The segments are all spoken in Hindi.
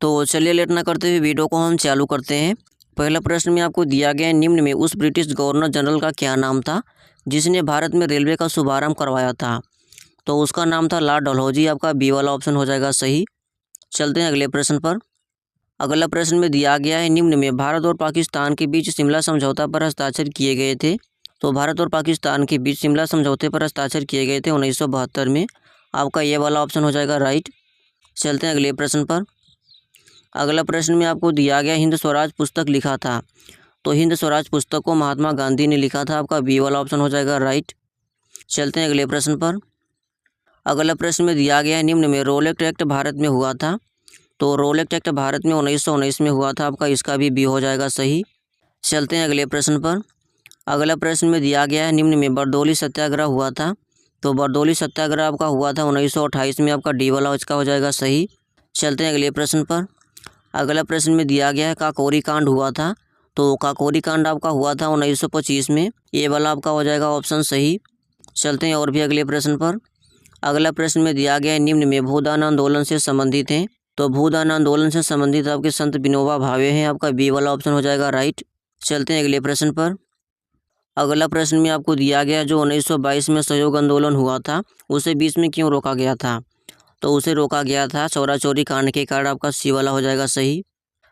तो चलिए लेट ना करते हुए वीडियो को हम चालू करते हैं। पहला प्रश्न में आपको दिया गया है, निम्न में उस ब्रिटिश गवर्नर जनरल का क्या नाम था जिसने भारत में रेलवे का शुभारंभ करवाया था। तो उसका नाम था लॉर्ड डलहौजी। आपका बी वाला ऑप्शन हो जाएगा सही। चलते हैं अगले प्रश्न पर। अगला प्रश्न में दिया गया है, निम्न में भारत और पाकिस्तान के बीच शिमला समझौता पर हस्ताक्षर किए गए थे। तो भारत और पाकिस्तान के बीच शिमला समझौते पर हस्ताक्षर किए गए थे 1972 में। आपका ये वाला ऑप्शन हो जाएगा राइट। चलते हैं अगले प्रश्न पर। अगला प्रश्न में आपको दिया गया, हिंद स्वराज पुस्तक लिखा था। तो हिंद स्वराज पुस्तक को महात्मा गांधी ने लिखा था। आपका बी वाला ऑप्शन हो जाएगा राइट। चलते हैं अगले प्रश्न पर। अगला प्रश्न में दिया गया है, निम्न में रोलेट एक्ट भारत में हुआ था। तो रोलेट एक्ट भारत में 1919 में हुआ था। आपका इसका भी बी हो जाएगा सही। चलते हैं अगले प्रश्न पर। अगला प्रश्न में दिया गया है, निम्न में बरदौली सत्याग्रह हुआ था। तो बरदौली सत्याग्रह आपका हुआ था 1928 में। आपका डी वाला इसका हो जाएगा सही। चलते हैं अगले प्रश्न पर। अगला प्रश्न में दिया गया है, काकोरी कांड हुआ था। तो काकोरी कांड आपका हुआ था 1925 में। ये वाला आपका हो जाएगा ऑप्शन सही। चलते हैं और भी अगले प्रश्न पर। अगला प्रश्न में दिया गया है, निम्न में भूदान आंदोलन से संबंधित हैं। तो भूदान आंदोलन से संबंधित आपके संत विनोबा भावे हैं। आपका बी वाला ऑप्शन हो जाएगा राइट। चलते हैं अगले प्रश्न पर। अगला प्रश्न में आपको दिया गया, जो 1922 में सहयोग आंदोलन हुआ था उसे बीच में क्यों रोका गया था। तो उसे रोका गया था चौरा चौरी कांड के कारण। आपका सी वाला हो जाएगा सही।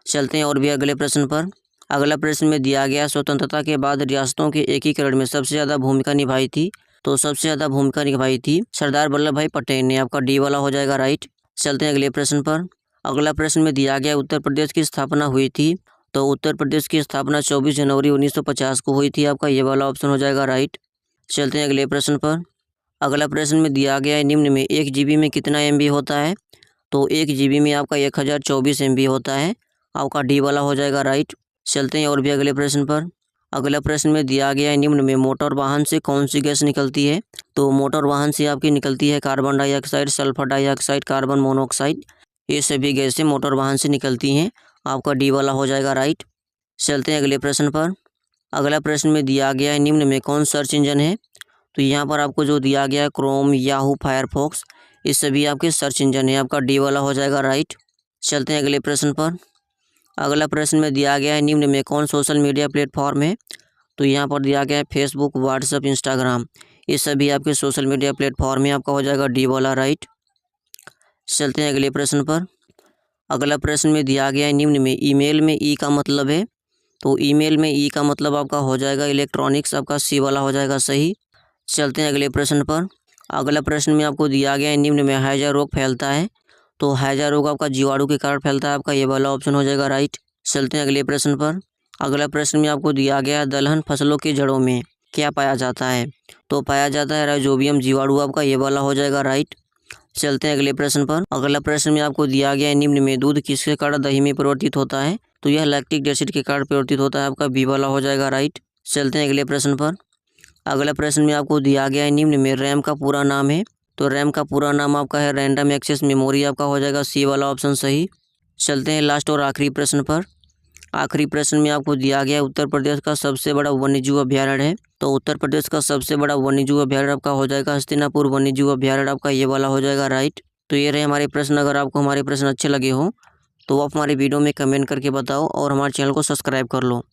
चलते हैं और भी अगले प्रश्न पर। अगला प्रश्न में दिया गया, स्वतंत्रता के बाद रियासतों के एकीकरण में सबसे ज़्यादा भूमिका निभाई थी। तो सबसे ज़्यादा भूमिका निभाई थी सरदार वल्लभ भाई पटेल ने। आपका डी वाला हो जाएगा राइट। चलते हैं अगले प्रश्न पर। अगला प्रश्न में दिया गया, उत्तर प्रदेश की स्थापना हुई थी। तो उत्तर प्रदेश की स्थापना 24 जनवरी 1950 को हुई थी। आपका ये वाला ऑप्शन हो जाएगा राइट। चलते हैं अगले प्रश्न पर। अगला प्रश्न में दिया गया है, निम्न में 1 GB में कितना MB होता है। तो 1 GB में आपका 1024 MB होता है। आपका डी वाला हो जाएगा राइट। चलते हैं और भी अगले प्रश्न पर। अगला प्रश्न में दिया गया है, निम्न में मोटर वाहन से कौन सी गैस निकलती है। तो मोटर वाहन से आपकी निकलती है carbon dioxide, sulphur dioxide, carbon monoxide. ये सभी गैसें मोटर वाहन से निकलती हैं। आपका डी वाला हो जाएगा राइट। चलते हैं अगले प्रश्न पर। अगला प्रश्न में दिया गया है, निम्न में कौन सर्च इंजन है। तो यहाँ पर आपको जो दिया गया है, क्रोम, याहू, फायरफॉक्स, ये सभी आपके सर्च इंजन है। आपका डी वाला हो जाएगा राइट। चलते हैं अगले प्रश्न पर। अगला प्रश्न में दिया गया है, निम्न में कौन सोशल मीडिया प्लेटफॉर्म है। तो यहाँ पर दिया गया है फेसबुक, व्हाट्सएप, इंस्टाग्राम, ये सभी आपके सोशल मीडिया प्लेटफॉर्म है। आपका हो जाएगा डी वाला राइट। चलते हैं अगले प्रश्न पर। अगला प्रश्न में दिया गया है, निम्न में ईमेल में ई का मतलब है। तो ईमेल में ई का मतलब आपका हो जाएगा इलेक्ट्रॉनिक्स। आपका सी वाला हो जाएगा सही। चलते हैं अगले प्रश्न पर। अगला प्रश्न में आपको दिया गया है, निम्न में हैजा रोग फैलता है। तो हैजा रोग आपका जीवाणु के कारण फैलता है। आपका ये वाला ऑप्शन हो जाएगा राइट। चलते हैं अगले प्रश्न पर। अगला प्रश्न में आपको दिया गया है, दलहन फसलों की जड़ों में क्या पाया जाता है। तो पाया जाता है राइजोबियम जीवाणु। आपका ये वाला हो जाएगा राइट। चलते हैं अगले प्रश्न पर। अगला प्रश्न में आपको दिया गया है, निम्न में दूध किसके कारण दही में परिवर्तित होता है। तो यह लैक्टिक एसिड के कारण परिवर्तित होता है। आपका बी वाला हो जाएगा राइट। चलते हैं अगले प्रश्न पर। अगला प्रश्न में आपको दिया गया है, निम्न में रैम का पूरा नाम है। तो रैम का पूरा नाम आपका है रैंडम एक्सेस मेमोरी। आपका हो जाएगा सी वाला ऑप्शन सही। चलते हैं लास्ट और आखिरी प्रश्न पर। आखिरी प्रश्न में आपको दिया गया है, उत्तर प्रदेश का सबसे बड़ा वन्यजीव अभ्यारण्य है। तो उत्तर प्रदेश का सबसे बड़ा वन्यजीव अभ्यारण्य आपका हो जाएगा हस्तिनापुर वन्यजीव अभ्यारण्य। आपका ये वाला हो जाएगा राइट। तो ये रहे हमारे प्रश्न। अगर आपको हमारे प्रश्न अच्छे लगे हो तो आप हमारे वीडियो में कमेंट करके बताओ और हमारे चैनल को सब्सक्राइब कर लो।